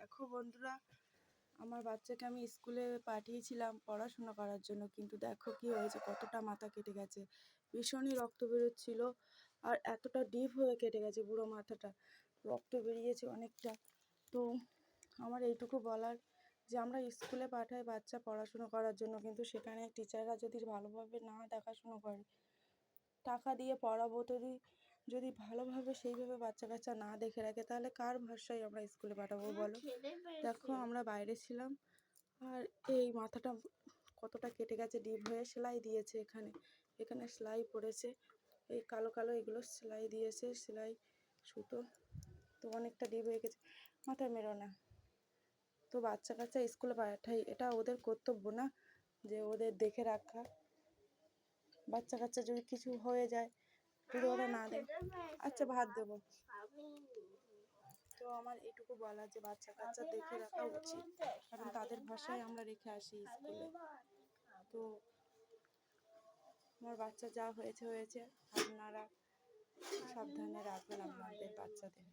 দেখো বন্ধুরা, আমার বাচ্চাকে আমি স্কুলে পাঠিয়েছিলাম পড়াশোনা করার জন্য, কিন্তু দেখো কি হয়েছে, কতটা মাথা কেটে গেছে, ভীষণই রক্ত বেরোচ্ছিল। আর এতটা ডিপ হয়ে কেটে গেছে পুরো মাথাটা, রক্ত বেরিয়েছে অনেকটা। তো আমার এইটুকু বলার যে আমরা স্কুলে পাঠাই বাচ্চা পড়াশুনো করার জন্য, কিন্তু সেখানে টিচাররা যদি ভালোভাবে না দেখাশুনো করে, টাকা দিয়ে পড়াবো যদি ভালোভাবে সেইভাবে বাচ্চা কাচ্চা না দেখে রাখে, তাহলে কার ভরসায় আমরা স্কুলে পাঠাবো বলো। দেখো আমরা বাইরে ছিলাম, আর এই মাথাটা কতটা কেটে গেছে, ডিপ হয়ে সেলাই দিয়েছে, এখানে এখানে সেলাই পড়েছে, এই কালো কালো এগুলো সেলাই দিয়েছে, সেলাই সুতো। তো অনেকটা ডিপ হয়ে গেছে, মাথায় মেরো না। তো বাচ্চা কাচ্চা স্কুলে পাঠাই, এটা ওদের কর্তব্য না যে ওদের দেখে রাখা। বাচ্চা কাচ্চা যদি কিছু হয়ে যায়, যদি ওরা না দেয়, আচ্ছা ভাত দেবো। তো আমার এইটুকু বলা যে বাচ্চা কাচ্চা দেখে রাখা উচিত, কারণ তাদের ভাষায় আমরা রেখে আসি স্কুলে। তো আমার বাচ্চা যা হয়েছে হয়েছে, আপনারা সাবধানে রাখবেন আপনাদের বাচ্চাদের।